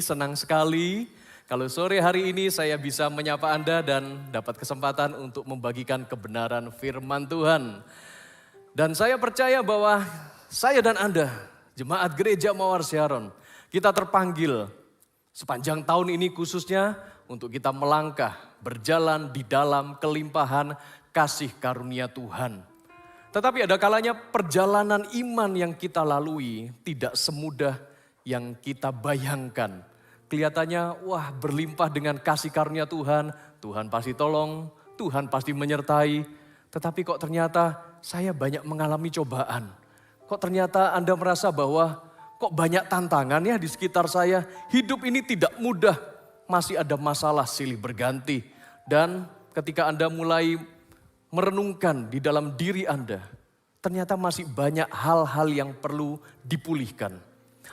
Senang sekali kalau sore hari ini saya bisa menyapa Anda dan dapat kesempatan untuk membagikan kebenaran firman Tuhan. Dan saya percaya bahwa saya dan Anda, jemaat gereja Mawar Syaron, kita terpanggil sepanjang tahun ini khususnya untuk kita melangkah, berjalan di dalam kelimpahan kasih karunia Tuhan. Tetapi ada kalanya perjalanan iman yang kita lalui tidak semudah yang kita bayangkan. Kelihatannya wah berlimpah dengan kasih karunia Tuhan, Tuhan pasti tolong, Tuhan pasti menyertai. Tetapi kok ternyata saya banyak mengalami cobaan. Kok ternyata Anda merasa bahwa kok banyak tantangan ya di sekitar saya. Hidup ini tidak mudah, masih ada masalah silih berganti. Dan ketika Anda mulai merenungkan di dalam diri Anda, ternyata masih banyak hal-hal yang perlu dipulihkan.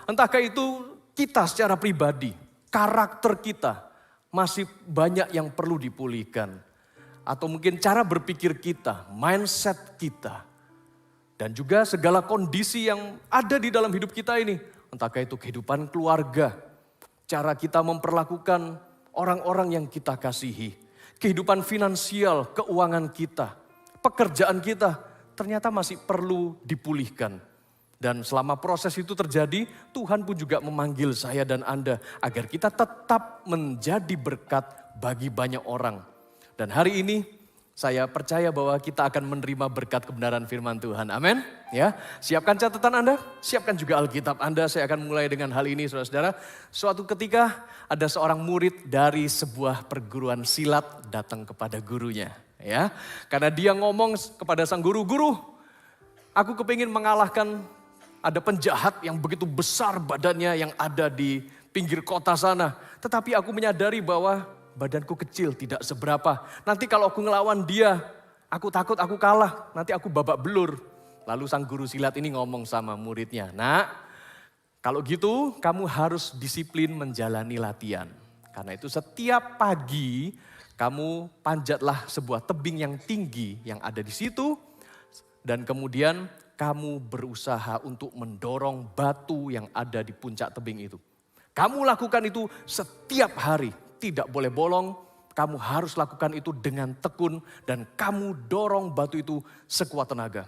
Entahkah itu kita secara pribadi, karakter kita masih banyak yang perlu dipulihkan. Atau mungkin cara berpikir kita, mindset kita. Dan juga segala kondisi yang ada di dalam hidup kita ini. Entahkah itu kehidupan keluarga, cara kita memperlakukan orang-orang yang kita kasihi. Kehidupan finansial, keuangan kita, pekerjaan kita ternyata masih perlu dipulihkan. Dan selama proses itu terjadi, Tuhan pun juga memanggil saya dan Anda agar kita tetap menjadi berkat bagi banyak orang. Dan hari ini saya percaya bahwa kita akan menerima berkat kebenaran firman Tuhan. Amin. Ya, siapkan catatan Anda, siapkan juga Alkitab Anda. Saya akan mulai dengan hal ini, saudara-saudara. Suatu ketika ada seorang murid dari sebuah perguruan silat datang kepada gurunya. Ya, karena dia ngomong kepada sang guru, "Guru, aku kepingin mengalahkan ada penjahat yang begitu besar badannya yang ada di pinggir kota sana. Tetapi aku menyadari bahwa badanku kecil, tidak seberapa. Nanti kalau aku ngelawan dia, aku takut aku kalah. Nanti aku babak belur." Lalu sang guru silat ini ngomong sama muridnya, "Nak, kalau gitu kamu harus disiplin menjalani latihan. Karena itu setiap pagi kamu panjatlah sebuah tebing yang tinggi yang ada di situ. Dan kemudian kamu berusaha untuk mendorong batu yang ada di puncak tebing itu. Kamu lakukan itu setiap hari, tidak boleh bolong. Kamu harus lakukan itu dengan tekun dan kamu dorong batu itu sekuat tenaga."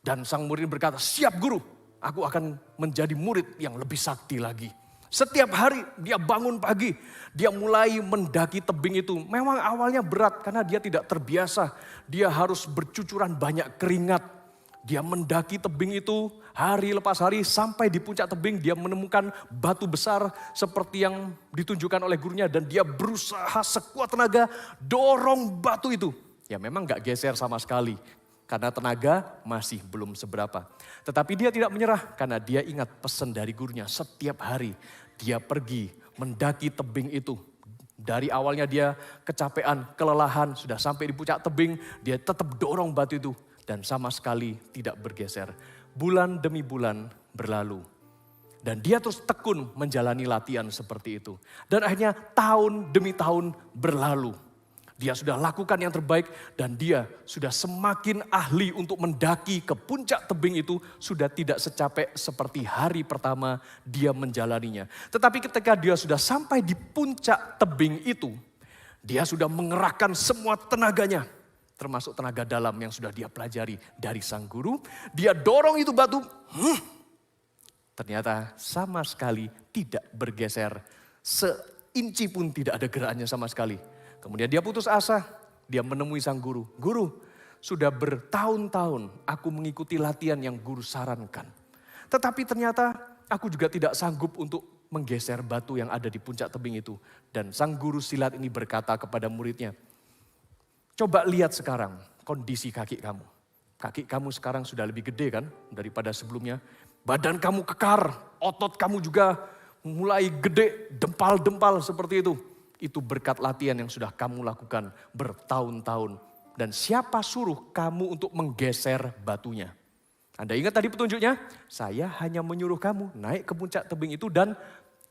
Dan sang murid berkata, "Siap guru, aku akan menjadi murid yang lebih sakti lagi." Setiap hari dia bangun pagi, dia mulai mendaki tebing itu. Memang awalnya berat karena dia tidak terbiasa. Dia harus bercucuran banyak keringat. Dia mendaki tebing itu hari lepas hari sampai di puncak tebing dia menemukan batu besar seperti yang ditunjukkan oleh gurunya. Dan dia berusaha sekuat tenaga dorong batu itu. Ya memang gak geser sama sekali karena tenaga masih belum seberapa. Tetapi dia tidak menyerah karena dia ingat pesan dari gurunya. Setiap hari dia pergi mendaki tebing itu. Dari awalnya dia kecapean, kelelahan, sudah sampai di puncak tebing. Dia tetap dorong batu itu. Dan sama sekali tidak bergeser. Bulan demi bulan berlalu. Dan dia terus tekun menjalani latihan seperti itu. Dan akhirnya tahun demi tahun berlalu. Dia sudah lakukan yang terbaik dan dia sudah semakin ahli untuk mendaki ke puncak tebing itu. Sudah tidak secapek seperti hari pertama dia menjalaninya. Tetapi ketika dia sudah sampai di puncak tebing itu, dia sudah mengerahkan semua tenaganya. Termasuk tenaga dalam yang sudah dia pelajari dari sang guru. Dia dorong itu batu. Ternyata sama sekali tidak bergeser. Seinci pun tidak ada gerakannya sama sekali. Kemudian dia putus asa. Dia menemui sang guru. "Guru, sudah bertahun-tahun aku mengikuti latihan yang guru sarankan. Tetapi ternyata aku juga tidak sanggup untuk menggeser batu yang ada di puncak tebing itu." Dan sang guru silat ini berkata kepada muridnya, "Coba lihat sekarang kondisi kaki kamu. Kaki kamu sekarang sudah lebih gede kan daripada sebelumnya. Badan kamu kekar, otot kamu juga mulai gede, dempal-dempal seperti itu. Itu berkat latihan yang sudah kamu lakukan bertahun-tahun. Dan siapa suruh kamu untuk menggeser batunya? Anda ingat tadi petunjuknya? Saya hanya menyuruh kamu naik ke puncak tebing itu dan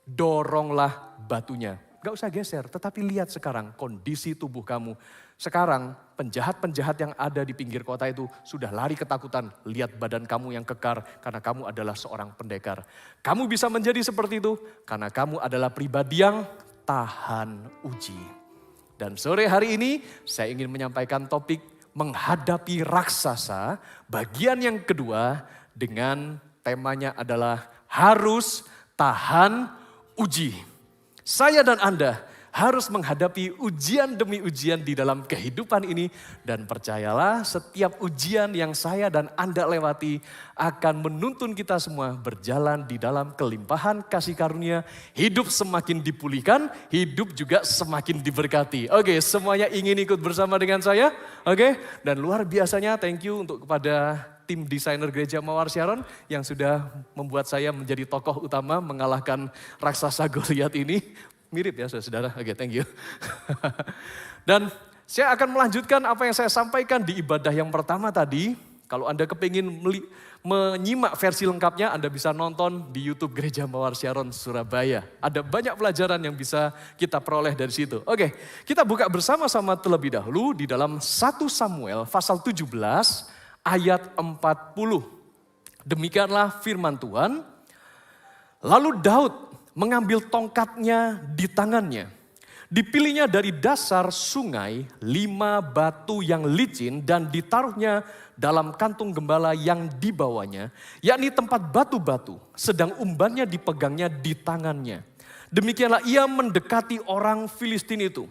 doronglah batunya." gak usah geser. Tetapi lihat sekarang kondisi tubuh kamu. Sekarang penjahat-penjahat yang ada di pinggir kota itu sudah lari ketakutan. Lihat badan kamu yang kekar karena kamu adalah seorang pendekar. Kamu bisa menjadi seperti itu karena kamu adalah pribadi yang tahan uji. Dan sore hari ini saya ingin menyampaikan topik menghadapi raksasa. Bagian yang kedua dengan temanya adalah harus tahan uji. Saya dan Anda harus menghadapi ujian demi ujian di dalam kehidupan ini. Dan percayalah setiap ujian yang saya dan Anda lewati akan menuntun kita semua berjalan di dalam kelimpahan kasih karunia. Hidup semakin dipulihkan, hidup juga semakin diberkati. Oke, semuanya ingin ikut bersama dengan saya? Oke, dan luar biasanya thank you untuk kepada tim desainer Gereja Mawar Sharon yang sudah membuat saya menjadi tokoh utama mengalahkan raksasa Goliat ini. Mirip ya saudara, oke thank you. Dan saya akan melanjutkan apa yang saya sampaikan di ibadah yang pertama tadi. Kalau Anda kepingin menyimak versi lengkapnya, Anda bisa nonton di YouTube Gereja Mawar Sharon Surabaya. Ada banyak pelajaran yang bisa kita peroleh dari situ. Oke, kita buka bersama-sama terlebih dahulu di dalam 1 Samuel pasal 17 ayat 40. Demikianlah firman Tuhan. Lalu Daud mengambil tongkatnya di tangannya. Dipilihnya dari dasar sungai 5 batu yang licin dan ditaruhnya dalam kantung gembala yang dibawanya, yakni tempat batu-batu, sedang umbannya dipegangnya di tangannya. Demikianlah ia mendekati orang Filistin itu.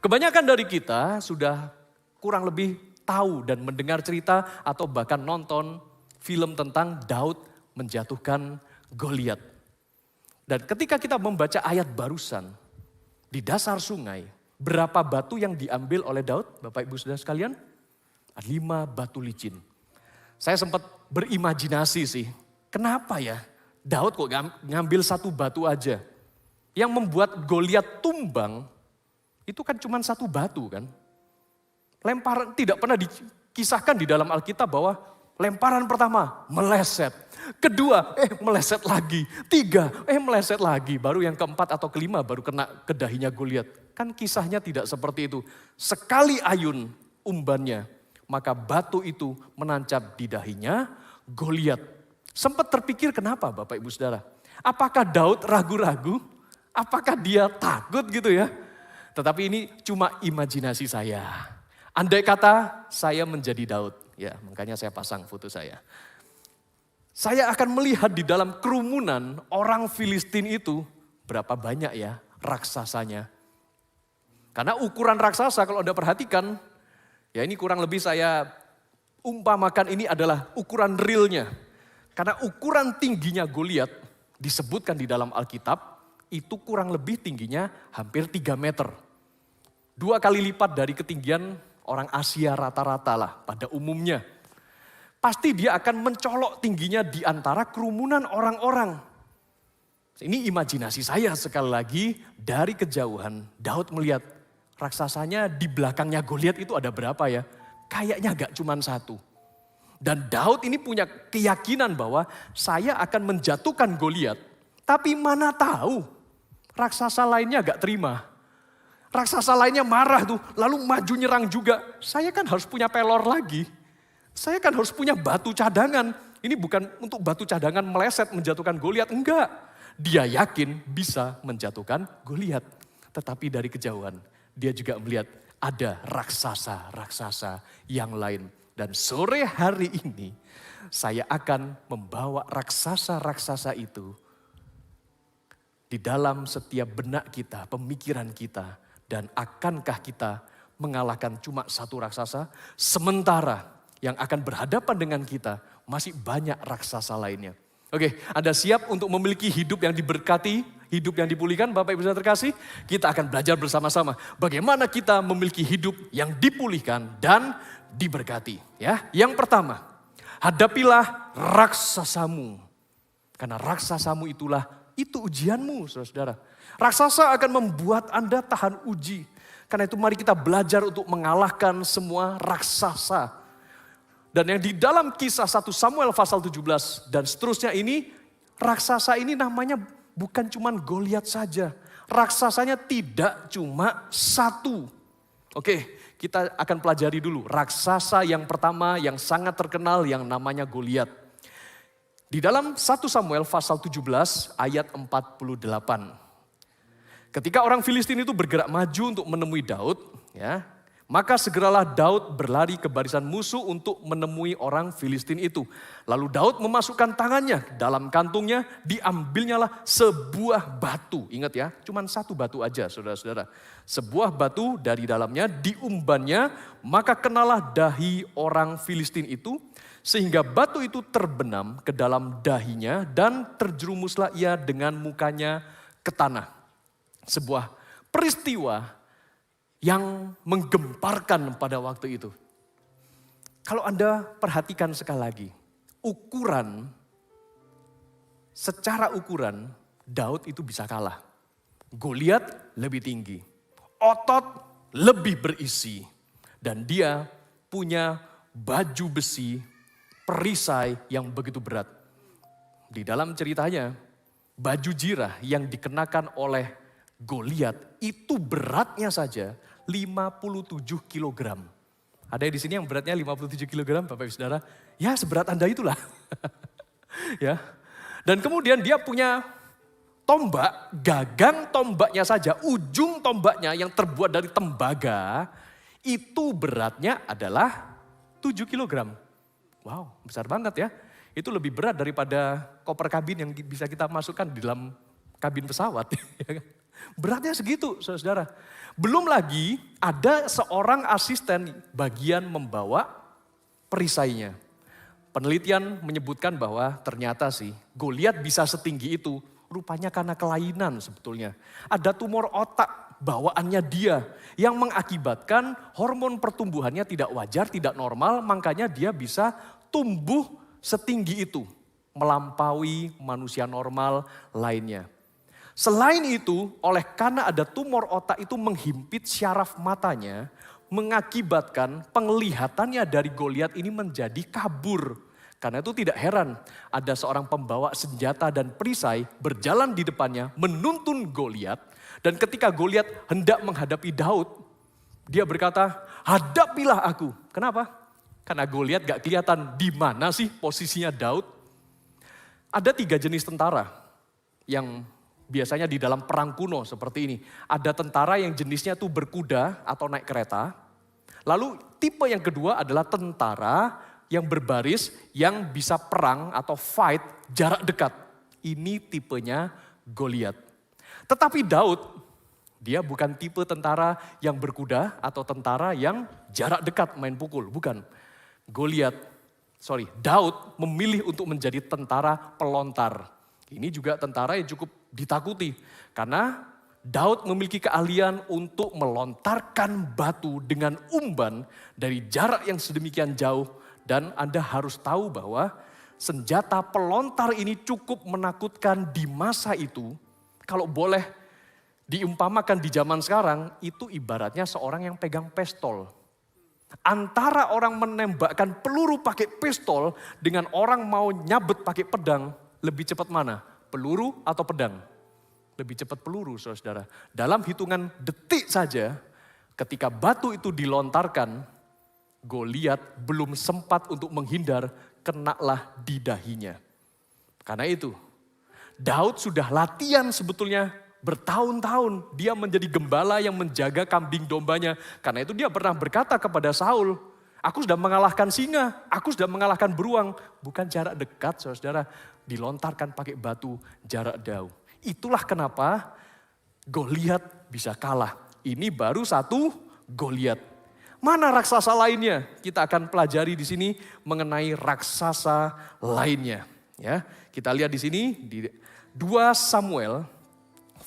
Kebanyakan dari kita sudah kurang lebih tahu dan mendengar cerita atau bahkan nonton film tentang Daud menjatuhkan Goliat. Dan ketika kita membaca ayat barusan, di dasar sungai, berapa batu yang diambil oleh Daud, Bapak Ibu Saudara sekalian? 5 batu licin. Saya sempat berimajinasi sih, kenapa ya Daud kok ngambil 1 batu aja? Yang membuat Goliat tumbang, itu kan cuma 1 batu kan. Lemparan tidak pernah dikisahkan di dalam Alkitab bahwa lemparan pertama meleset. Kedua, meleset lagi. 3, meleset lagi. Baru yang keempat atau kelima baru kena ke dahinya Goliat. Kan kisahnya tidak seperti itu. Sekali ayun umbannya, maka batu itu menancap di dahinya Goliat. Sempat terpikir kenapa Bapak Ibu Saudara? Apakah Daud ragu-ragu? Apakah dia takut gitu ya? Tetapi ini cuma imajinasi saya. Andai kata saya menjadi Daud. Ya, makanya saya pasang foto saya. Saya akan melihat di dalam kerumunan orang Filistin itu berapa banyak ya raksasanya. Karena ukuran raksasa kalau Anda perhatikan, ya ini kurang lebih saya umpamakan ini adalah ukuran realnya. Karena ukuran tingginya Goliat disebutkan di dalam Alkitab itu kurang lebih tingginya hampir 3 meter. 2 kali lipat dari ketinggian orang Asia rata-rata lah pada umumnya. Pasti dia akan mencolok tingginya di antara kerumunan orang-orang. Ini imajinasi saya sekali lagi dari kejauhan. Daud melihat raksasanya di belakangnya Goliat itu ada berapa ya? Kayaknya gak cuma 1. Dan Daud ini punya keyakinan bahwa saya akan menjatuhkan Goliat. Tapi mana tahu raksasa lainnya gak terima. Raksasa lainnya marah tuh lalu maju nyerang juga. Saya kan harus punya pelor lagi. Saya kan harus punya batu cadangan. Ini bukan untuk batu cadangan meleset menjatuhkan Goliat, enggak. Dia yakin bisa menjatuhkan Goliat. Tetapi dari kejauhan dia juga melihat ada raksasa-raksasa yang lain. Dan sore hari ini saya akan membawa raksasa-raksasa itu di dalam setiap benak kita, pemikiran kita. Dan akankah kita mengalahkan cuma 1 raksasa, sementara yang akan berhadapan dengan kita masih banyak raksasa lainnya. Oke, Anda siap untuk memiliki hidup yang diberkati, hidup yang dipulihkan Bapak Ibu Saudara terkasih? Kita akan belajar bersama-sama bagaimana kita memiliki hidup yang dipulihkan dan diberkati. Ya, yang pertama, hadapilah raksasamu. Karena raksasamu itu ujianmu saudara-saudara. Raksasa akan membuat Anda tahan uji. Karena itu mari kita belajar untuk mengalahkan semua raksasa. Dan yang di dalam kisah 1 Samuel pasal 17 dan seterusnya ini, raksasa ini namanya bukan cuma Goliat saja. Raksasanya tidak cuma satu. Oke, kita akan pelajari dulu raksasa yang pertama yang sangat terkenal yang namanya Goliat. Di dalam 1 Samuel pasal 17 ayat 48. Ketika orang Filistin itu bergerak maju untuk menemui Daud, ya, maka segeralah Daud berlari ke barisan musuh untuk menemui orang Filistin itu. Lalu Daud memasukkan tangannya dalam kantungnya, diambilnyalah sebuah batu. Ingat ya, cuma satu batu aja saudara-saudara. Sebuah batu dari dalamnya diumbannya, maka kenalah dahi orang Filistin itu, sehingga batu itu terbenam ke dalam dahinya dan terjerumuslah ia dengan mukanya ke tanah. Sebuah peristiwa yang menggemparkan pada waktu itu. Kalau Anda perhatikan sekali lagi, secara ukuran Daud itu bisa kalah. Goliat lebih tinggi, otot lebih berisi, dan dia punya baju besi, perisai yang begitu berat. Di dalam ceritanya, baju jirah yang dikenakan oleh Goliat itu beratnya saja 57 kilogram. Ada di sini yang beratnya 57 kilogram, Bapak Ibu Saudara? Ya, seberat Anda itulah. Ya. Dan kemudian dia punya tombak, gagang tombaknya saja, ujung tombaknya yang terbuat dari tembaga, itu beratnya adalah 7 kilogram. Wow, besar banget ya. Itu lebih berat daripada koper kabin yang bisa kita masukkan di dalam kabin pesawat. Beratnya segitu, saudara. Belum lagi ada seorang asisten bagian membawa perisainya. Penelitian menyebutkan bahwa ternyata sih Goliat bisa setinggi itu rupanya karena kelainan sebetulnya. Ada tumor otak bawaannya dia yang mengakibatkan hormon pertumbuhannya tidak wajar, tidak normal, makanya dia bisa tumbuh setinggi itu, melampaui manusia normal lainnya. Selain itu, karena ada tumor otak itu menghimpit syaraf matanya, mengakibatkan penglihatannya dari Goliat ini menjadi kabur. Karena itu tidak heran ada seorang pembawa senjata dan perisai berjalan di depannya menuntun Goliat. Dan ketika Goliat hendak menghadapi Daud, dia berkata, hadapilah aku. Kenapa? Karena Goliat gak kelihatan di mana sih posisinya Daud. Ada 3 jenis tentara yang biasanya di dalam perang kuno seperti ini. Ada tentara yang jenisnya tuh berkuda atau naik kereta. Lalu tipe yang kedua adalah tentara yang berbaris yang bisa perang atau fight jarak dekat. Ini tipenya Goliat. Tetapi Daud, dia bukan tipe tentara yang berkuda atau tentara yang jarak dekat main pukul. Bukan. Daud memilih untuk menjadi tentara pelontar. Ini juga tentara yang cukup ditakuti. Karena Daud memiliki keahlian untuk melontarkan batu dengan umban dari jarak yang sedemikian jauh. Dan Anda harus tahu bahwa senjata pelontar ini cukup menakutkan di masa itu. Kalau boleh diumpamakan di zaman sekarang, itu ibaratnya seorang yang pegang pistol. Antara orang menembakkan peluru pakai pistol dengan orang mau nyabet pakai pedang, lebih cepat mana? Peluru atau pedang? Lebih cepat peluru, saudara. Dalam hitungan detik saja, ketika batu itu dilontarkan, Goliat belum sempat untuk menghindar, kenalah di dahinya. Karena itu, Daud sudah latihan sebetulnya bertahun-tahun. Dia menjadi gembala yang menjaga kambing dombanya. Karena itu dia pernah berkata kepada Saul, aku sudah mengalahkan singa, aku sudah mengalahkan beruang. Bukan jarak dekat, saudara, dilontarkan pakai batu jarak jauh. Itulah kenapa Goliat bisa kalah. Ini baru satu Goliat. Mana raksasa lainnya? Kita akan pelajari di sini mengenai raksasa lainnya. Ya, kita lihat di sini di 2 Samuel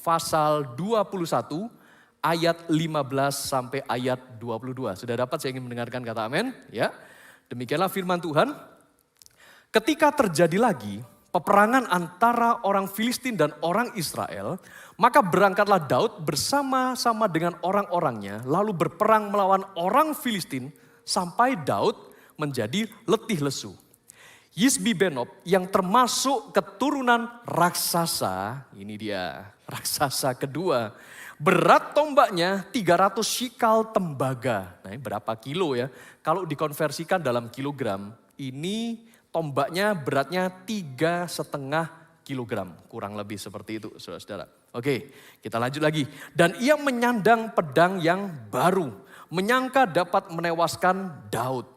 pasal 21 ayat 15 sampai ayat 22. Sudah dapat, saya ingin mendengarkan kata amin? Ya. Demikianlah firman Tuhan. Ketika terjadi lagi peperangan antara orang Filistin dan orang Israel, maka berangkatlah Daud bersama-sama dengan orang-orangnya, lalu berperang melawan orang Filistin sampai Daud menjadi letih lesu. Yisbi Benob yang termasuk keturunan raksasa, ini dia raksasa kedua. Berat tombaknya 300 shikal tembaga. Nah ini berapa kilo ya? Kalau dikonversikan dalam kilogram, ini tombaknya beratnya 3,5 kilogram. Kurang lebih seperti itu saudara-saudara. Oke, kita lanjut lagi. Dan ia menyandang pedang yang baru, menyangka dapat menewaskan Daud.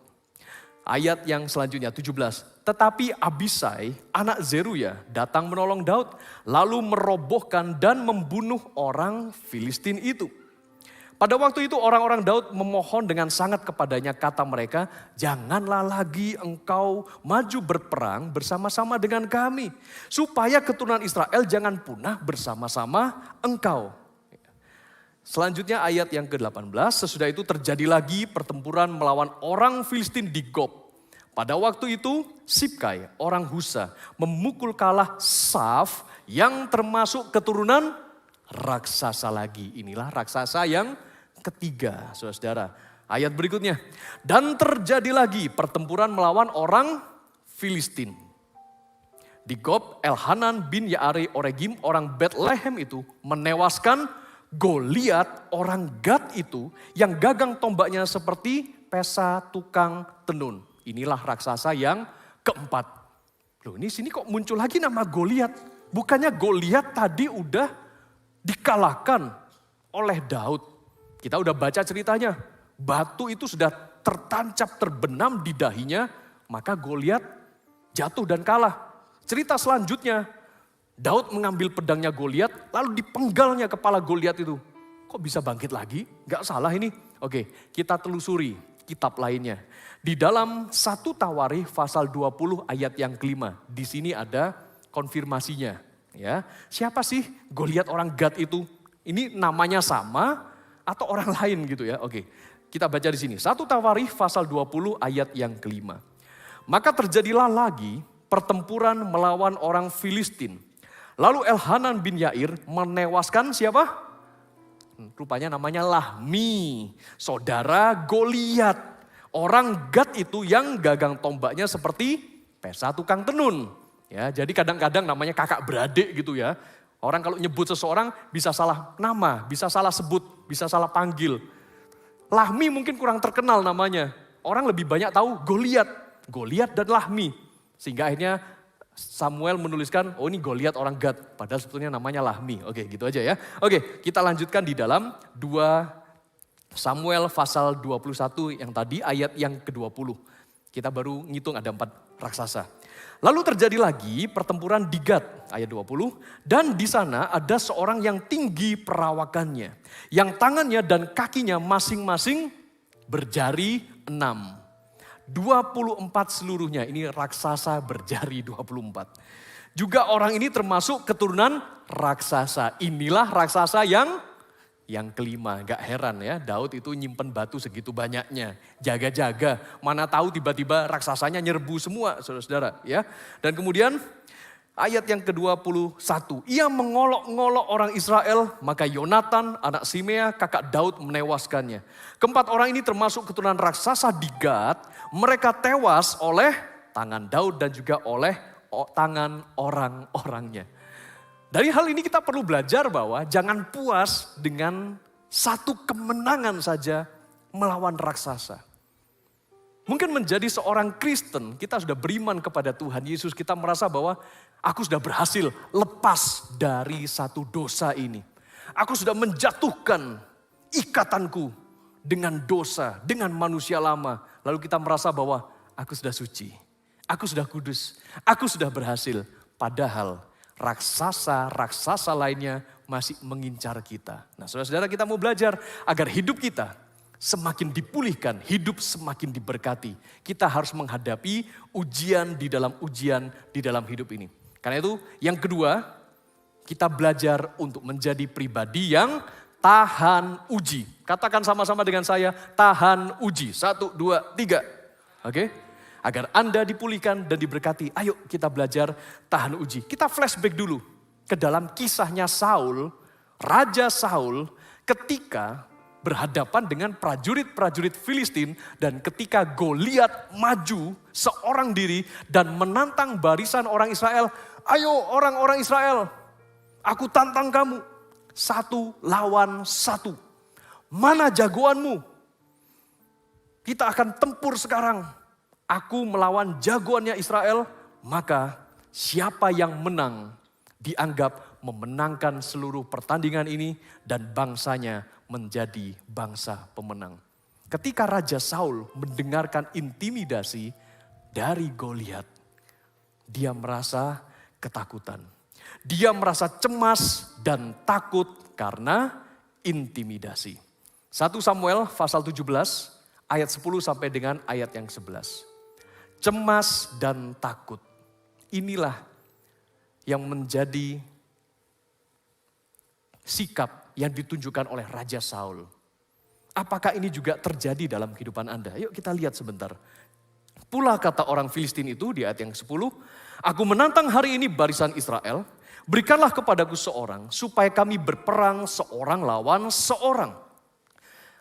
Ayat yang selanjutnya 17. Tetapi Abisai, anak Zeruya, datang menolong Daud, lalu merobohkan dan membunuh orang Filistin itu. Pada waktu itu orang-orang Daud memohon dengan sangat kepadanya, kata mereka, janganlah lagi engkau maju berperang bersama-sama dengan kami, supaya keturunan Israel jangan punah bersama-sama engkau. Selanjutnya ayat yang ke-18, sesudah itu terjadi lagi pertempuran melawan orang Filistin di Gob. Pada waktu itu Sibkai, orang Husa, memukul kalah Saf yang termasuk keturunan raksasa lagi. Inilah raksasa yang ketiga, saudara-saudara. Ayat berikutnya. Dan terjadi lagi pertempuran melawan orang Filistin. Di Gob, Elhanan bin Yaare Oregim, orang Bethlehem itu menewaskan Goliat, orang Gad itu yang gagang tombaknya seperti pesa tukang tenun. Inilah raksasa yang keempat. Loh ini sini kok muncul lagi nama Goliat. Bukannya Goliat tadi udah dikalahkan oleh Daud. Kita udah baca ceritanya. Batu itu sudah tertancap, terbenam di dahinya. Maka Goliat jatuh dan kalah. Cerita selanjutnya. Daud mengambil pedangnya Goliat, lalu dipenggalnya kepala Goliat itu. Kok bisa bangkit lagi? Gak salah ini. Oke, kita telusuri kitab lainnya. Di dalam 1 Tawarikh pasal 20 ayat yang kelima. Di sini ada konfirmasinya. Ya, siapa sih Goliat orang Gad itu? Ini namanya sama atau orang lain gitu ya? Oke, kita baca di sini. 1 Tawarikh pasal 20 ayat yang kelima. Maka terjadilah lagi pertempuran melawan orang Filistin. Lalu Elhanan bin Yair menewaskan siapa? Rupanya namanya Lahmi, saudara Goliat. Orang Gad itu yang gagang tombaknya seperti pesa tukang tenun. Ya, jadi kadang-kadang namanya kakak beradik gitu ya. Orang kalau nyebut seseorang bisa salah nama, bisa salah sebut, bisa salah panggil. Lahmi mungkin kurang terkenal namanya. Orang lebih banyak tahu Goliat. Goliat dan Lahmi. Sehingga akhirnya Samuel menuliskan, oh ini Goliat orang Gad. Padahal sebetulnya namanya Lahmi. Oke gitu aja ya. Oke kita lanjutkan di dalam 2 Samuel pasal 21 yang tadi ayat yang ke-20. Kita baru ngitung ada 4 raksasa. Lalu terjadi lagi pertempuran di Gad ayat 20. Dan di sana ada seorang yang tinggi perawakannya. Yang tangannya dan kakinya masing-masing berjari 6. 24 seluruhnya, ini raksasa berjari 24. Juga orang ini termasuk keturunan raksasa. Inilah raksasa yang kelima. Gak heran ya, Daud itu nyimpen batu segitu banyaknya. Jaga-jaga, mana tahu tiba-tiba raksasanya nyerbu semua saudara-saudara. Ya. Dan kemudian ayat yang ke-21. Ia mengolok-ngolok orang Israel, maka Yonatan anak Simea kakak Daud menewaskannya. Keempat orang ini termasuk keturunan raksasa di Gad. Mereka tewas oleh tangan Daud dan juga oleh tangan orang-orangnya. Dari hal ini kita perlu belajar bahwa jangan puas dengan satu kemenangan saja melawan raksasa. Mungkin menjadi seorang Kristen, kita sudah beriman kepada Tuhan Yesus, kita merasa bahwa aku sudah berhasil lepas dari satu dosa ini. Aku sudah menjatuhkan ikatanku dengan dosa, dengan manusia lama. Lalu kita merasa bahwa aku sudah suci, aku sudah kudus, aku sudah berhasil. Padahal raksasa-raksasa lainnya masih mengincar kita. Nah saudara-saudara, kita mau belajar agar hidup kita semakin dipulihkan, hidup semakin diberkati. Kita harus menghadapi ujian di dalam hidup ini. Karena itu yang kedua, kita belajar untuk menjadi pribadi yang tahan uji. Katakan sama-sama dengan saya, tahan uji. 1, 2, 3. Oke? Agar Anda dipulihkan dan diberkati. Ayo kita belajar tahan uji. Kita flashback dulu ke dalam kisahnya Saul, Raja Saul, ketika berhadapan dengan prajurit-prajurit Filistin, dan ketika Goliat maju seorang diri dan menantang barisan orang Israel, ayo orang-orang Israel, aku tantang kamu 1 lawan 1. Mana jagoanmu? Kita akan tempur sekarang. Aku melawan jagoannya Israel, maka siapa yang menang dianggap memenangkan seluruh pertandingan ini dan bangsanya menjadi bangsa pemenang. Ketika Raja Saul mendengarkan intimidasi dari Goliat, dia merasa ketakutan. Dia merasa cemas dan takut karena intimidasi. 1 Samuel pasal 17 ayat 10 sampai dengan ayat yang 11. Cemas dan takut. Inilah yang menjadi sikap yang ditunjukkan oleh Raja Saul. Apakah ini juga terjadi dalam kehidupan Anda? Yuk kita lihat sebentar. Pula kata orang Filistin itu di ayat yang 10, aku menantang hari ini barisan Israel, berikanlah kepadaku seorang supaya kami berperang seorang lawan seorang.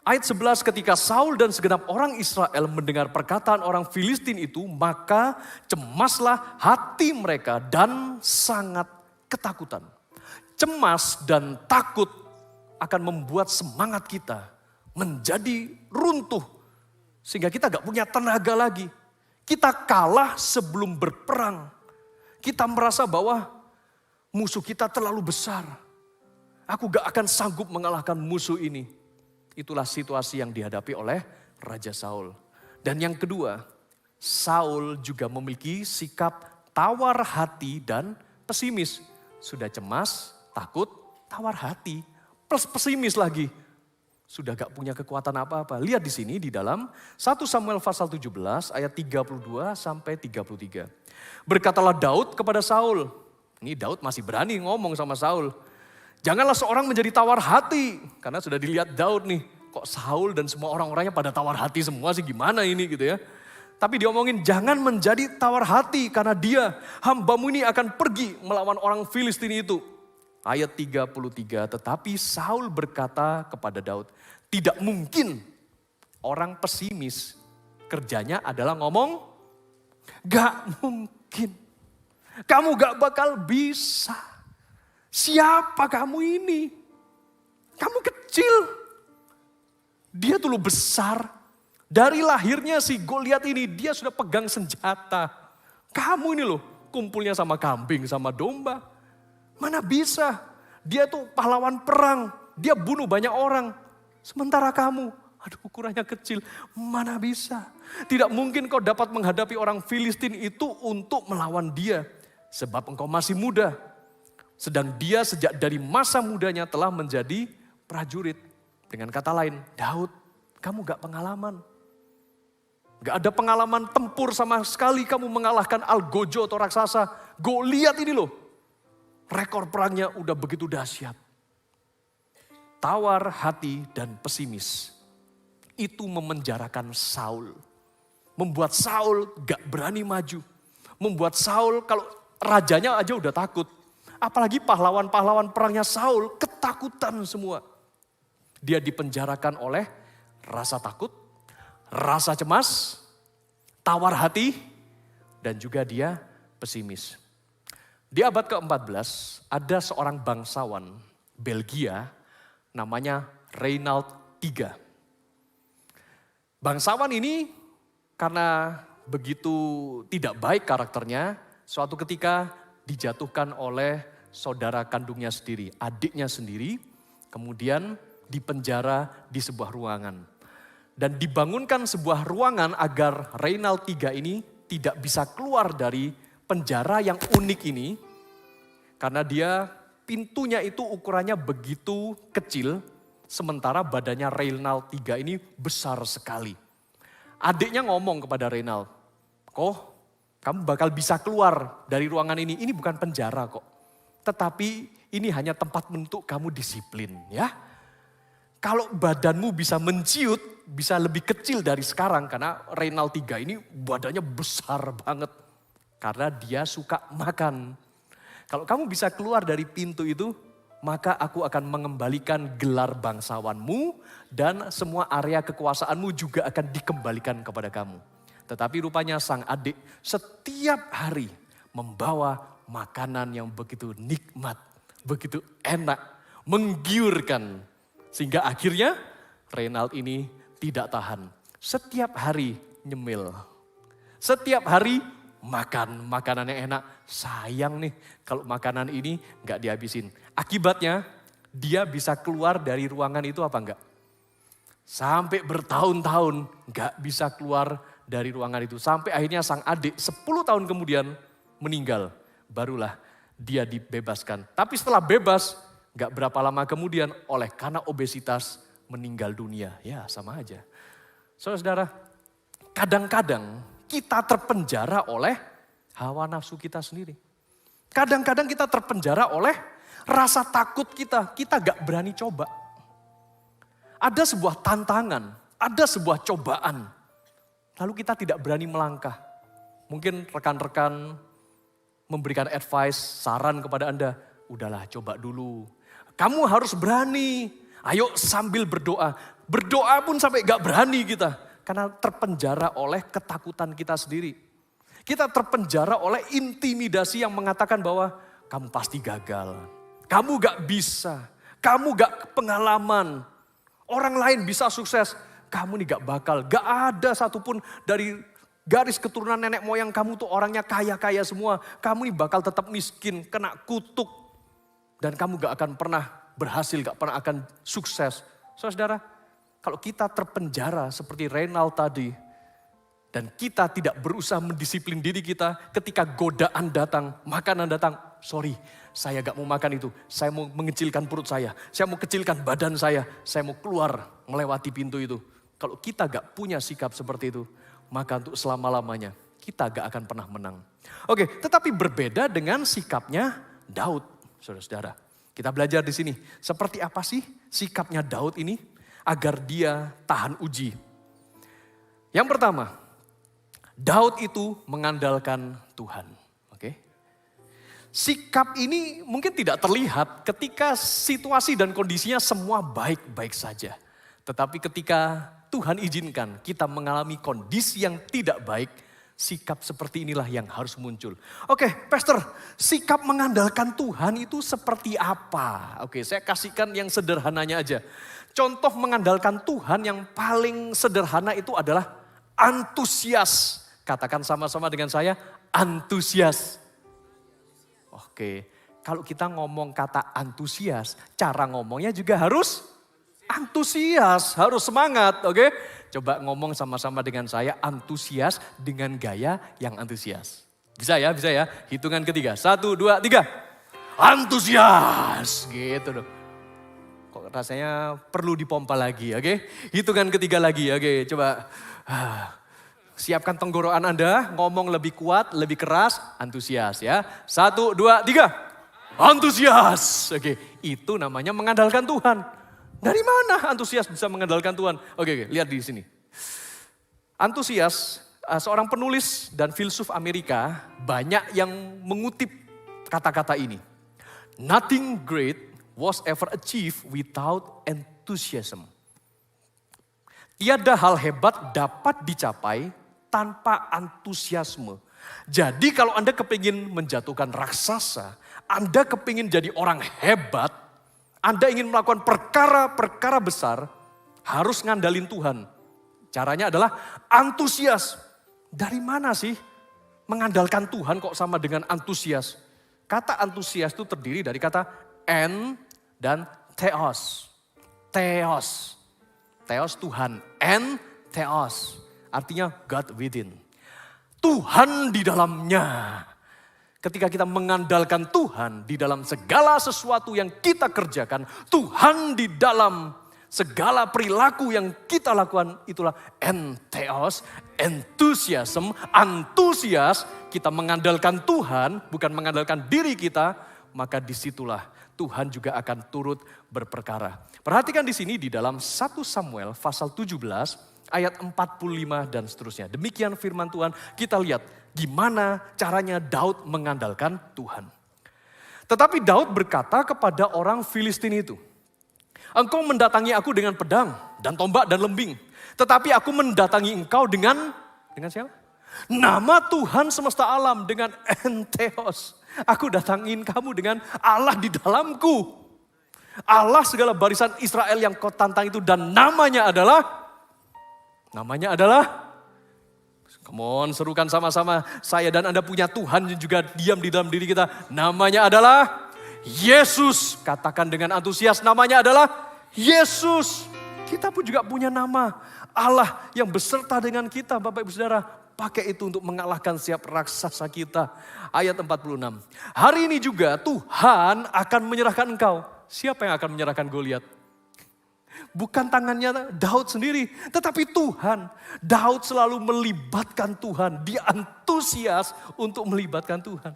Ayat 11, ketika Saul dan segenap orang Israel mendengar perkataan orang Filistin itu, maka cemaslah hati mereka dan sangat ketakutan. Cemas dan takut akan membuat semangat kita menjadi runtuh. Sehingga kita gak punya tenaga lagi. Kita kalah sebelum berperang. Kita merasa bahwa musuh kita terlalu besar. Aku gak akan sanggup mengalahkan musuh ini. Itulah situasi yang dihadapi oleh Raja Saul. Dan yang kedua, Saul juga memiliki sikap tawar hati dan pesimis. Sudah cemas, takut, tawar hati, plus pesimis lagi. Sudah gak punya kekuatan apa-apa. Lihat di sini di dalam 1 Samuel pasal 17 ayat 32 sampai 33. Berkatalah Daud kepada Saul. Ini Daud masih berani ngomong sama Saul. Janganlah seorang menjadi tawar hati. Karena sudah dilihat Daud nih. Kok Saul dan semua orang-orangnya pada tawar hati semua sih, gimana ini gitu ya. Tapi diomongin jangan menjadi tawar hati karena dia hambamu ini akan pergi melawan orang Filistin itu. Ayat 33, tetapi Saul berkata kepada Daud, tidak mungkin orang pesimis kerjanya adalah ngomong, gak mungkin. Kamu gak bakal bisa. Siapa kamu ini? Kamu kecil. Dia dulu besar. Dari lahirnya si Goliat ini dia sudah pegang senjata. Kamu ini loh kumpulnya sama kambing sama domba. Mana bisa? Dia tuh pahlawan perang. Dia bunuh banyak orang. Sementara kamu, aduh ukurannya kecil. Mana bisa? Tidak mungkin kau dapat menghadapi orang Filistin itu untuk melawan dia. Sebab engkau masih muda. Sedang dia sejak dari masa mudanya telah menjadi prajurit. Dengan kata lain, Daud, kamu gak pengalaman. Gak ada pengalaman tempur sama sekali kamu mengalahkan Algojo atau raksasa. Goliat ini loh. Rekor perangnya udah begitu dahsyat. Tawar hati dan pesimis. Itu memenjarakan Saul. Membuat Saul gak berani maju. Membuat Saul kalau rajanya aja udah takut. Apalagi pahlawan-pahlawan perangnya Saul ketakutan semua. Dia dipenjarakan oleh rasa takut, rasa cemas, tawar hati, dan juga dia pesimis. Di abad ke-14 ada seorang bangsawan Belgia namanya Reinald III. Bangsawan ini karena begitu tidak baik karakternya, suatu ketika dijatuhkan oleh saudara kandungnya sendiri, adiknya sendiri, kemudian dipenjara di sebuah ruangan. Dan dibangunkan sebuah ruangan agar Reinald III ini tidak bisa keluar dari penjara yang unik ini, karena dia pintunya itu ukurannya begitu kecil, sementara badannya Reinald III ini besar sekali. Adiknya ngomong kepada Reinald, kok kamu bakal bisa keluar dari ruangan ini bukan penjara kok. Tetapi ini hanya tempat untuk kamu disiplin ya. Kalau badanmu bisa menciut, bisa lebih kecil dari sekarang, karena Reinald III ini badannya besar banget. Karena dia suka makan. Kalau kamu bisa keluar dari pintu itu, maka aku akan mengembalikan gelar bangsawanmu dan semua area kekuasaanmu juga akan dikembalikan kepada kamu. Tetapi rupanya sang adik setiap hari membawa makanan yang begitu nikmat, begitu enak, menggiurkan. Sehingga akhirnya Reynald ini tidak tahan. Setiap hari nyemil. Setiap hari makan makanan yang enak. Sayang nih kalau makanan ini gak dihabisin. Akibatnya dia bisa keluar dari ruangan itu apa enggak? Sampai bertahun-tahun gak bisa keluar dari ruangan itu. Sampai akhirnya sang adik 10 tahun kemudian meninggal. Barulah dia dibebaskan. Tapi setelah bebas gak berapa lama kemudian karena obesitas meninggal dunia. Ya sama aja. Saudara, kadang-kadang kita terpenjara oleh hawa nafsu kita sendiri. Kadang-kadang kita terpenjara oleh rasa takut kita. Kita gak berani coba. Ada sebuah tantangan, ada sebuah cobaan. Lalu kita tidak berani melangkah. Mungkin rekan-rekan memberikan advice, saran kepada Anda. Udahlah coba dulu. Kamu harus berani. Ayo sambil berdoa. Berdoa pun sampai gak berani kita. Karena terpenjara oleh ketakutan kita sendiri. Kita terpenjara oleh intimidasi yang mengatakan bahwa kamu pasti gagal. Kamu gak bisa. Kamu gak pengalaman. Orang lain bisa sukses, kamu nih gak bakal. Gak ada satupun dari garis keturunan nenek moyang kamu tuh orangnya kaya-kaya semua. Kamu nih bakal tetap miskin, kena kutuk. Dan kamu gak akan pernah berhasil, gak pernah akan sukses. Saudara, kalau kita terpenjara seperti Reynald tadi, dan kita tidak berusaha mendisiplin diri kita ketika godaan datang, makanan datang. Sorry, saya gak mau makan itu. Saya mau mengecilkan perut saya mau kecilkan badan saya mau keluar melewati pintu itu. Kalau kita gak punya sikap seperti itu, maka untuk selama-lamanya kita gak akan pernah menang. Oke, tetapi berbeda dengan sikapnya Daud, saudara-saudara. Kita belajar di sini, seperti apa sih sikapnya Daud ini agar dia tahan uji. Yang pertama, Daud itu mengandalkan Tuhan. Oke. Sikap ini mungkin tidak terlihat ketika situasi dan kondisinya semua baik-baik saja. Tetapi ketika Tuhan izinkan kita mengalami kondisi yang tidak baik, sikap seperti inilah yang harus muncul. Oke, Pastor, sikap mengandalkan Tuhan itu seperti apa? Oke, saya kasihkan yang sederhananya aja. Contoh mengandalkan Tuhan yang paling sederhana itu adalah antusias. Katakan sama-sama dengan saya, antusias. Oke, kalau kita ngomong kata antusias, cara ngomongnya juga harus antusias, harus semangat, oke? Coba ngomong sama-sama dengan saya, antusias dengan gaya yang antusias. Bisa ya? Hitungan ketiga, 1, 2, 3. Antusias, gitu dong. Kok rasanya perlu dipompa lagi, oke? Hitungan ketiga lagi, oke, coba. Siapkan tenggorokan Anda, ngomong lebih kuat, lebih keras, antusias ya. 1, 2, 3. Antusias. Oke, itu namanya mengandalkan Tuhan. Dari mana antusias bisa mengandalkan Tuhan? Oke, lihat di sini. Antusias, seorang penulis dan filsuf Amerika banyak yang mengutip kata-kata ini. Nothing great was ever achieved without enthusiasm. Tiada hal hebat dapat dicapai tanpa antusiasme. Jadi kalau Anda kepingin menjatuhkan raksasa, Anda kepingin jadi orang hebat, Anda ingin melakukan perkara-perkara besar, harus ngandalin Tuhan. Caranya adalah antusias. Dari mana sih mengandalkan Tuhan kok sama dengan antusias? Kata antusias itu terdiri dari kata en dan theos. Theos. Theos Tuhan. En theos. Artinya God within. Tuhan di dalamnya. Ketika kita mengandalkan Tuhan di dalam segala sesuatu yang kita kerjakan. Tuhan di dalam segala perilaku yang kita lakukan. Itulah entheos, enthusiasm, antusias. Kita mengandalkan Tuhan, bukan mengandalkan diri kita. Maka disitulah Tuhan juga akan turut berperkara. Perhatikan di sini di dalam 1 Samuel pasal 17. Ayat 45 dan seterusnya. Demikian firman Tuhan, kita lihat gimana caranya Daud mengandalkan Tuhan. Tetapi Daud berkata kepada orang Filistin itu, engkau mendatangi aku dengan pedang dan tombak dan lembing. Tetapi aku mendatangi engkau dengan siapa? Nama Tuhan semesta alam, dengan Entheos. Aku datangin kamu dengan Allah di dalamku. Allah segala barisan Israel yang kau tantang itu, dan namanya adalah, come on, serukan sama-sama. Saya dan Anda punya Tuhan yang juga diam di dalam diri kita. Namanya adalah Yesus. Katakan dengan antusias, namanya adalah Yesus. Kita pun juga punya nama. Allah yang beserta dengan kita, Bapak Ibu Saudara. Pakai itu untuk mengalahkan setiap raksasa kita. Ayat 46. Hari ini juga Tuhan akan menyerahkan engkau. Siapa yang akan menyerahkan Goliat? Bukan tangannya Daud sendiri, tetapi Tuhan. Daud selalu melibatkan Tuhan. Dia antusias untuk melibatkan Tuhan.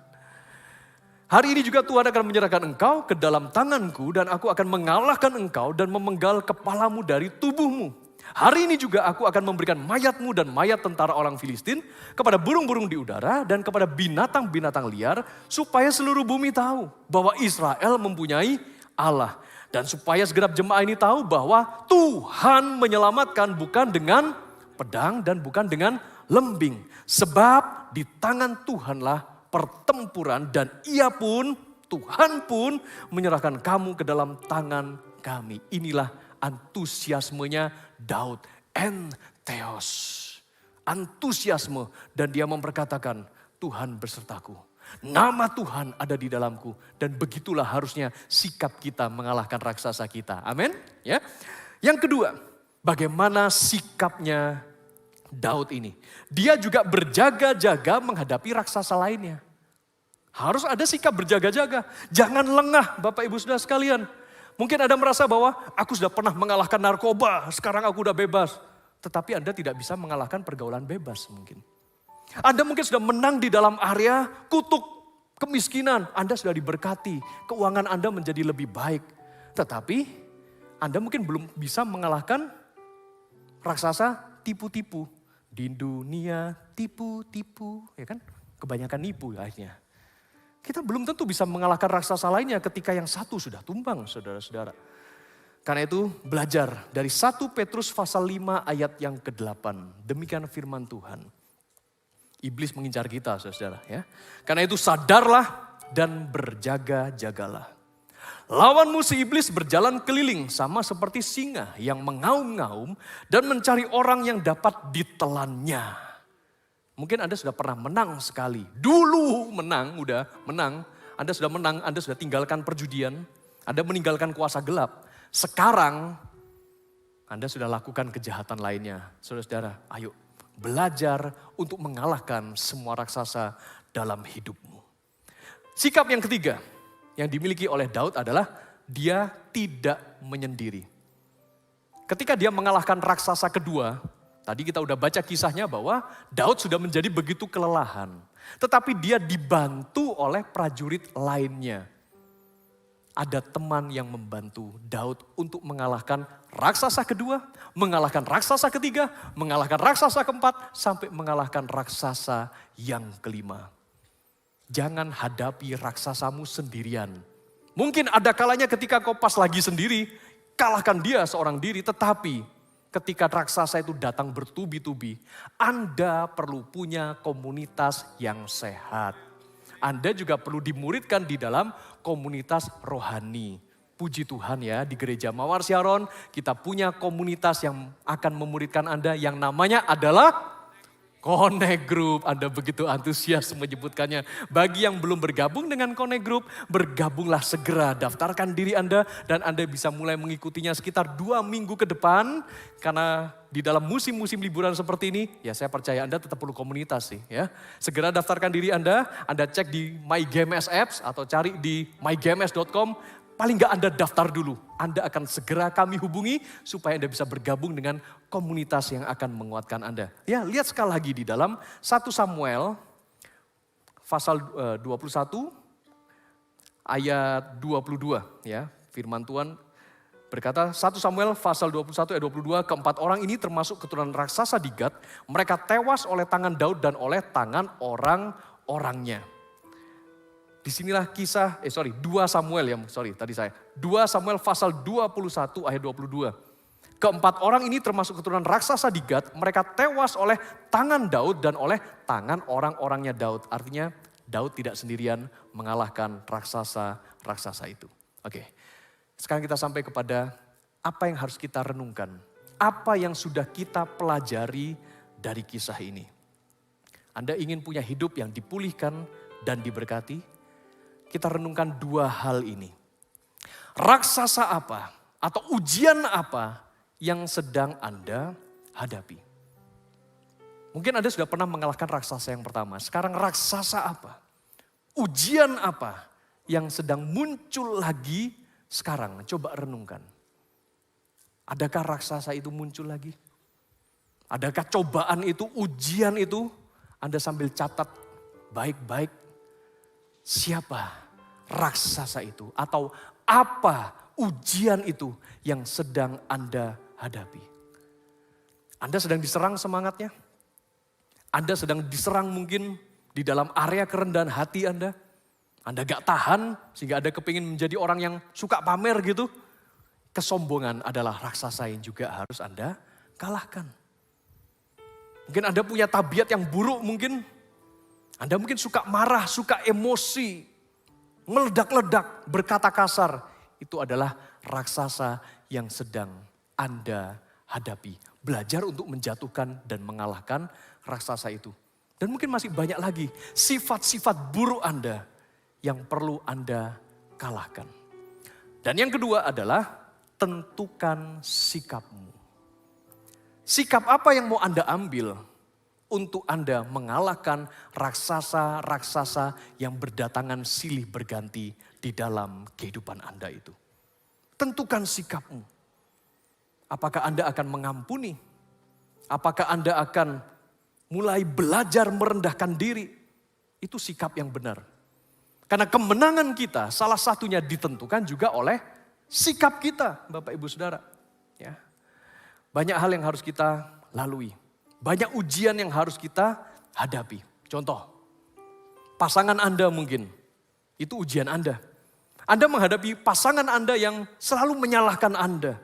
Hari ini juga Tuhan akan menyerahkan engkau ke dalam tanganku, dan aku akan mengalahkan engkau dan memenggal kepalamu dari tubuhmu. Hari ini juga aku akan memberikan mayatmu dan mayat tentara orang Filistin kepada burung-burung di udara dan kepada binatang-binatang liar, supaya seluruh bumi tahu bahwa Israel mempunyai Allah. Dan supaya segenap jemaah ini tahu bahwa Tuhan menyelamatkan bukan dengan pedang dan bukan dengan lembing. Sebab di tangan Tuhanlah pertempuran, dan Tuhan pun menyerahkan kamu ke dalam tangan kami. Inilah antusiasmenya Daud, Entheos. Antusiasme, dan dia memperkatakan, Tuhan bersertaku. Nama Tuhan ada di dalamku, dan begitulah harusnya sikap kita mengalahkan raksasa kita. Amin. Ya. Yang kedua, bagaimana sikapnya Daud ini? Dia juga berjaga-jaga menghadapi raksasa lainnya. Harus ada sikap berjaga-jaga. Jangan lengah, Bapak Ibu Saudara sekalian. Mungkin Anda merasa bahwa aku sudah pernah mengalahkan narkoba, sekarang aku udah bebas. Tetapi Anda tidak bisa mengalahkan pergaulan bebas mungkin. Anda mungkin sudah menang di dalam area kutuk kemiskinan. Anda sudah diberkati, keuangan Anda menjadi lebih baik. Tetapi Anda mungkin belum bisa mengalahkan raksasa tipu-tipu. Di dunia tipu-tipu, ya kan? Kebanyakan nipu akhirnya. Kita belum tentu bisa mengalahkan raksasa lainnya ketika yang satu sudah tumbang, saudara-saudara. Karena itu belajar dari 1 Petrus pasal 5 ayat yang ke-8. Demikian firman Tuhan. Iblis mengincar kita, saudara. Ya. Karena itu sadarlah dan berjaga-jagalah. Lawanmu si iblis berjalan keliling sama seperti singa yang mengaum-ngaum dan mencari orang yang dapat ditelannya. Mungkin Anda sudah pernah menang sekali. Dulu udah menang. Anda sudah menang, Anda sudah tinggalkan perjudian. Anda meninggalkan kuasa gelap. Sekarang Anda sudah lakukan kejahatan lainnya. Saudara-saudara, ayo. Belajar untuk mengalahkan semua raksasa dalam hidupmu. Sikap yang ketiga yang dimiliki oleh Daud adalah dia tidak menyendiri. Ketika dia mengalahkan raksasa kedua, tadi kita udah baca kisahnya bahwa Daud sudah menjadi begitu kelelahan. Tetapi dia dibantu oleh prajurit lainnya. Ada teman yang membantu Daud untuk mengalahkan raksasa kedua, mengalahkan raksasa ketiga, mengalahkan raksasa keempat, sampai mengalahkan raksasa yang kelima. Jangan hadapi raksasamu sendirian. Mungkin ada kalanya ketika kau pas lagi sendiri, kalahkan dia seorang diri, tetapi ketika raksasa itu datang bertubi-tubi, Anda perlu punya komunitas yang sehat. Anda juga perlu dimuridkan di dalam komunitas rohani. Puji Tuhan ya, di gereja Mawar Syaron kita punya komunitas yang akan memuridkan Anda yang namanya adalah Connect Group. Anda begitu antusias menyebutkannya. Bagi yang belum bergabung dengan Connect Group, bergabunglah segera, daftarkan diri Anda dan Anda bisa mulai mengikutinya sekitar 2 minggu ke depan. Karena di dalam musim-musim liburan seperti ini, ya saya percaya Anda tetap perlu komunitas sih ya. Segera daftarkan diri Anda cek di My GMS Apps atau cari di mygms.com. Paling gak Anda daftar dulu. Anda akan segera kami hubungi supaya Anda bisa bergabung dengan komunitas yang akan menguatkan Anda. Ya, lihat sekali lagi di dalam 1 Samuel pasal 21 ayat 22 ya. Firman Tuhan berkata 1 Samuel pasal 21 ayat 22, keempat orang ini termasuk keturunan raksasa di Gad, mereka tewas oleh tangan Daud dan oleh tangan orang-orangnya. disinilah 2 Samuel 2 Samuel pasal 21 ayat 22. Keempat orang ini termasuk keturunan raksasa di Gad, mereka tewas oleh tangan Daud dan oleh tangan orang-orangnya Daud. Artinya Daud tidak sendirian mengalahkan raksasa-raksasa itu. Oke, sekarang kita sampai kepada apa yang harus kita renungkan. Apa yang sudah kita pelajari dari kisah ini. Anda ingin punya hidup yang dipulihkan dan diberkati? Kita renungkan 2 hal ini. Raksasa apa atau ujian apa yang sedang Anda hadapi? Mungkin Anda sudah pernah mengalahkan raksasa yang pertama. Sekarang raksasa apa? Ujian apa yang sedang muncul lagi sekarang? Coba renungkan. Adakah raksasa itu muncul lagi? Adakah cobaan itu, ujian itu? Anda sambil catat baik-baik. Siapa raksasa itu? Atau apa ujian itu yang sedang Anda hadapi? Anda sedang diserang semangatnya? Anda sedang diserang mungkin di dalam area kerendahan hati Anda? Anda gak tahan sehingga Anda kepingin menjadi orang yang suka pamer gitu? Kesombongan adalah raksasa yang juga harus Anda kalahkan. Mungkin Anda punya tabiat yang buruk mungkin. Anda mungkin suka marah, suka emosi, meledak-ledak, berkata kasar. Itu adalah raksasa yang sedang Anda hadapi. Belajar untuk menjatuhkan dan mengalahkan raksasa itu. Dan mungkin masih banyak lagi sifat-sifat buruk Anda yang perlu Anda kalahkan. Dan yang kedua adalah tentukan sikapmu. Sikap apa yang mau Anda ambil untuk Anda mengalahkan raksasa-raksasa yang berdatangan silih berganti di dalam kehidupan Anda itu. Tentukan sikapmu. Apakah Anda akan mengampuni? Apakah Anda akan mulai belajar merendahkan diri? Itu sikap yang benar. Karena kemenangan kita salah satunya ditentukan juga oleh sikap kita, Bapak Ibu Saudara. Ya. Banyak hal yang harus kita lalui. Banyak ujian yang harus kita hadapi. Contoh, pasangan Anda mungkin, itu ujian Anda. Anda menghadapi pasangan Anda yang selalu menyalahkan Anda.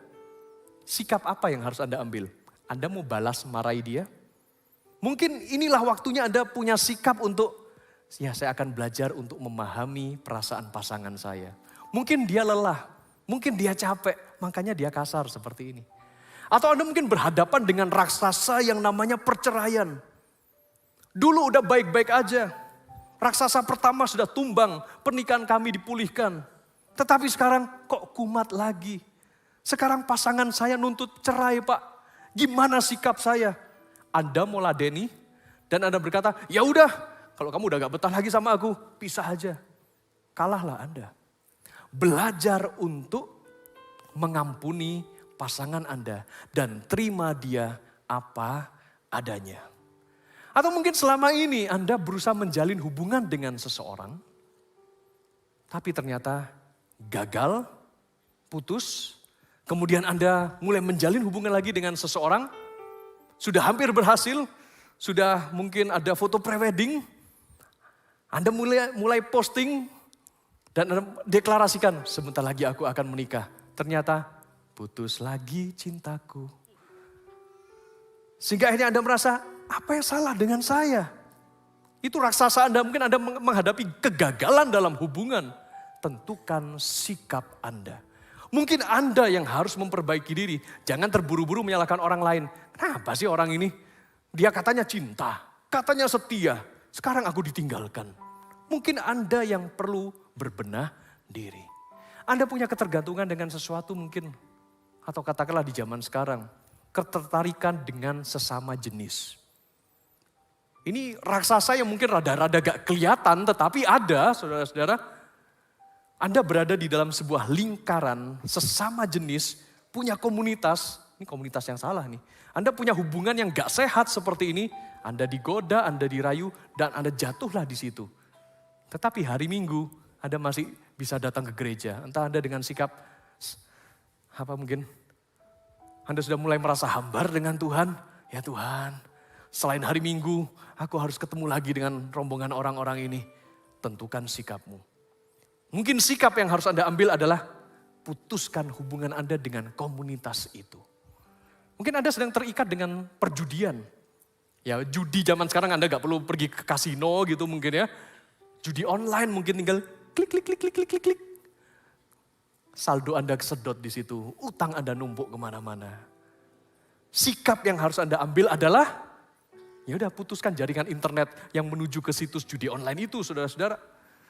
Sikap apa yang harus Anda ambil? Anda mau balas marahi dia? Mungkin inilah waktunya Anda punya sikap untuk, ya saya akan belajar untuk memahami perasaan pasangan saya. Mungkin dia lelah, mungkin dia capek, makanya dia kasar seperti ini. Atau Anda mungkin berhadapan dengan raksasa yang namanya perceraian. Dulu udah baik-baik aja. Raksasa pertama sudah tumbang, pernikahan kami dipulihkan. Tetapi sekarang kok kumat lagi. Sekarang pasangan saya nuntut cerai Pak. Gimana sikap saya? Anda mau ladeni dan Anda berkata, ya udah kalau kamu udah gak betah lagi sama aku, pisah aja. Kalahlah Anda. Belajar untuk mengampuni pasangan Anda dan terima dia apa adanya. Atau mungkin selama ini Anda berusaha menjalin hubungan dengan seseorang, tapi ternyata gagal, putus, kemudian Anda mulai menjalin hubungan lagi dengan seseorang, sudah hampir berhasil, sudah mungkin ada foto prewedding, Anda mulai posting dan Anda deklarasikan, sebentar lagi aku akan menikah. Ternyata putus lagi cintaku. Sehingga akhirnya Anda merasa, apa yang salah dengan saya? Itu raksasa Anda, mungkin Anda menghadapi kegagalan dalam hubungan. Tentukan sikap Anda. Mungkin Anda yang harus memperbaiki diri. Jangan terburu-buru menyalahkan orang lain. Kenapa sih orang ini? Dia katanya cinta, katanya setia. Sekarang aku ditinggalkan. Mungkin Anda yang perlu berbenah diri. Anda punya ketergantungan dengan sesuatu mungkin. Atau katakanlah di zaman sekarang. Ketertarikan dengan sesama jenis. Ini raksasa yang mungkin rada-rada gak kelihatan tetapi ada saudara-saudara. Anda berada di dalam sebuah lingkaran sesama jenis, punya komunitas, ini komunitas yang salah nih. Anda punya hubungan yang gak sehat seperti ini, Anda digoda, Anda dirayu, dan Anda jatuhlah di situ. Tetapi hari Minggu, Anda masih bisa datang ke gereja. Entah Anda dengan sikap, apa mungkin, Anda sudah mulai merasa hambar dengan Tuhan. Ya Tuhan, selain hari Minggu, aku harus ketemu lagi dengan rombongan orang-orang ini. Tentukan sikapmu. Mungkin sikap yang harus Anda ambil adalah putuskan hubungan Anda dengan komunitas itu. Mungkin Anda sedang terikat dengan perjudian. Ya, judi zaman sekarang Anda gak perlu pergi ke kasino gitu mungkin ya. Judi online mungkin tinggal klik, klik, klik, klik, klik, klik, klik. Saldo Anda kesedot di situ, utang Anda numpuk kemana-mana. Sikap yang harus Anda ambil adalah, ya udah putuskan jaringan internet yang menuju ke situs judi online itu, saudara-saudara.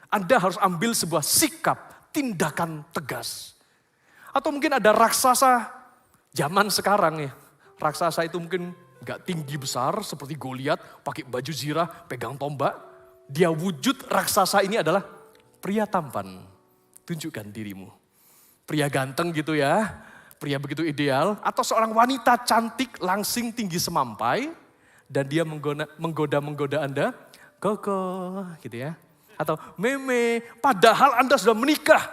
Anda harus ambil sebuah sikap, tindakan tegas. Atau mungkin ada raksasa zaman sekarang ya. Raksasa itu mungkin gak tinggi besar seperti Goliat, pakai baju zirah, pegang tombak. Dia wujud raksasa ini adalah pria tampan. Tunjukkan dirimu. Pria ganteng gitu ya, pria begitu ideal. Atau seorang wanita cantik, langsing, tinggi semampai. Dan dia menggoda Anda, Koko gitu ya. Atau meme, padahal Anda sudah menikah.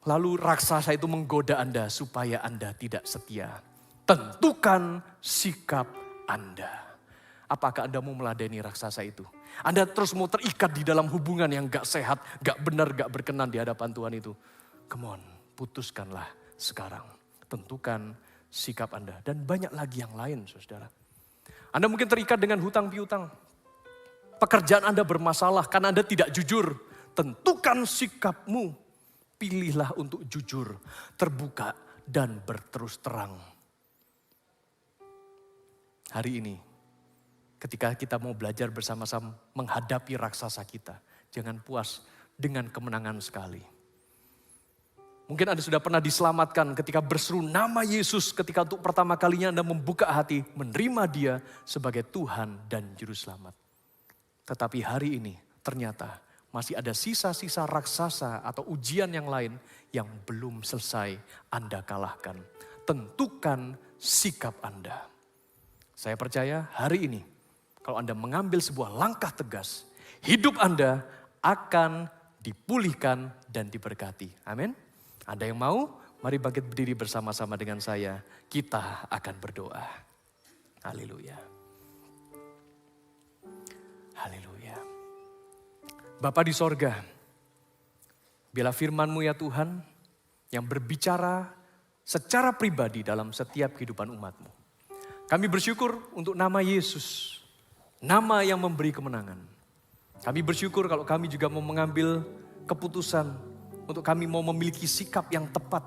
Lalu raksasa itu menggoda Anda supaya Anda tidak setia. Tentukan sikap Anda. Apakah Anda mau meladeni raksasa itu? Anda terus mau terikat di dalam hubungan yang gak sehat, gak benar, gak berkenan di hadapan Tuhan itu. Come on, putuskanlah sekarang. Tentukan sikap Anda. Dan banyak lagi yang lain, saudara. Anda mungkin terikat dengan hutang piutang. Pekerjaan Anda bermasalah karena Anda tidak jujur. Tentukan sikapmu. Pilihlah untuk jujur, terbuka, dan berterus terang. Hari ini, ketika kita mau belajar bersama-sama menghadapi raksasa kita, jangan puas dengan kemenangan sekali. Mungkin Anda sudah pernah diselamatkan ketika berseru nama Yesus, ketika untuk pertama kalinya Anda membuka hati, menerima Dia sebagai Tuhan dan Juru Selamat. Tetapi hari ini ternyata masih ada sisa-sisa raksasa atau ujian yang lain yang belum selesai Anda kalahkan. Tentukan sikap Anda. Saya percaya hari ini kalau Anda mengambil sebuah langkah tegas, hidup Anda akan dipulihkan dan diberkati. Amin. Anda yang mau, mari bangkit berdiri bersama-sama dengan saya. Kita akan berdoa. Haleluya. Haleluya. Bapa di sorga, biarlah firman-Mu ya Tuhan yang berbicara secara pribadi dalam setiap kehidupan umat-Mu. Kami bersyukur untuk nama Yesus, nama yang memberi kemenangan. Kami bersyukur kalau kami juga mau mengambil keputusan untuk kami mau memiliki sikap yang tepat.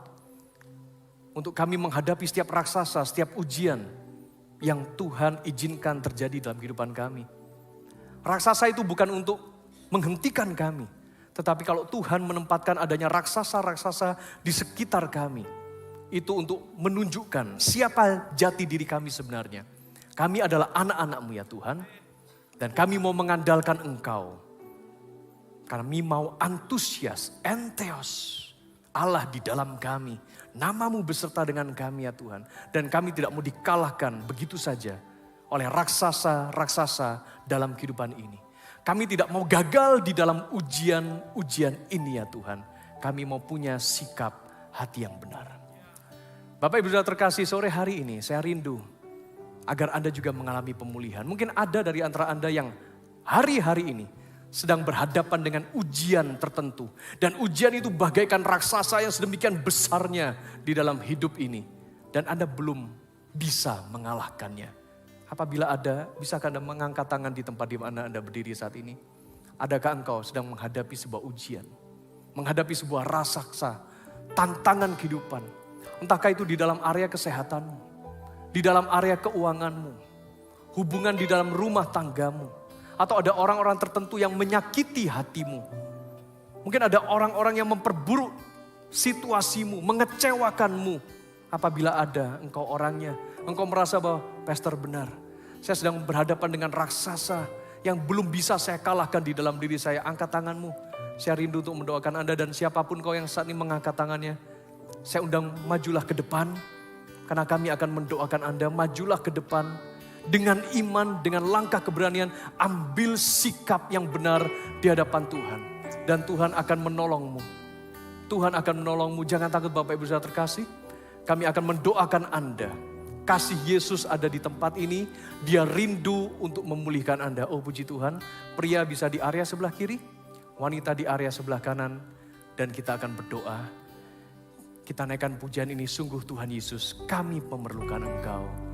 Untuk kami menghadapi setiap raksasa, setiap ujian yang Tuhan izinkan terjadi dalam kehidupan kami. Raksasa itu bukan untuk menghentikan kami. Tetapi kalau Tuhan menempatkan adanya raksasa-raksasa di sekitar kami. Itu untuk menunjukkan siapa jati diri kami sebenarnya. Kami adalah anak-anak-Mu ya Tuhan. Dan kami mau mengandalkan Engkau. Kami mau antusias, entheos. Allah di dalam kami. Nama-Mu beserta dengan kami ya Tuhan. Dan kami tidak mau dikalahkan begitu saja oleh raksasa-raksasa dalam kehidupan ini. Kami tidak mau gagal di dalam ujian-ujian ini ya Tuhan. Kami mau punya sikap hati yang benar. Bapak Ibu Saudara terkasih, sore hari ini saya rindu agar Anda juga mengalami pemulihan. Mungkin ada dari antara Anda yang hari-hari ini sedang berhadapan dengan ujian tertentu. Dan ujian itu bagaikan raksasa yang sedemikian besarnya di dalam hidup ini. Dan Anda belum bisa mengalahkannya. Apabila ada, bisakah Anda mengangkat tangan di tempat di mana Anda berdiri saat ini? Adakah engkau sedang menghadapi sebuah ujian? Menghadapi sebuah raksasa, tantangan kehidupan. Entahkah itu di dalam area kesehatanmu, di dalam area keuanganmu, hubungan di dalam rumah tanggamu. Atau ada orang-orang tertentu yang menyakiti hatimu. Mungkin ada orang-orang yang memperburuk situasimu, mengecewakanmu. Apabila ada engkau orangnya, engkau merasa bahwa pastor benar. Saya sedang berhadapan dengan raksasa yang belum bisa saya kalahkan di dalam diri saya. Angkat tanganmu. Saya rindu untuk mendoakan Anda dan siapapun kau yang saat ini mengangkat tangannya. Saya undang majulah ke depan. Karena kami akan mendoakan Anda. Majulah ke depan. Dengan iman, dengan langkah keberanian. Ambil sikap yang benar di hadapan Tuhan. Dan Tuhan akan menolongmu. Tuhan akan menolongmu. Jangan takut Bapak Ibu Saudara terkasih. Kami akan mendoakan Anda. Kasih Yesus ada di tempat ini. Dia rindu untuk memulihkan Anda. Oh puji Tuhan. Pria bisa di area sebelah kiri. wanita di area sebelah kanan, dan kita akan berdoa. Kita naikkan pujian ini, sungguh Tuhan Yesus, kami memerlukan Engkau.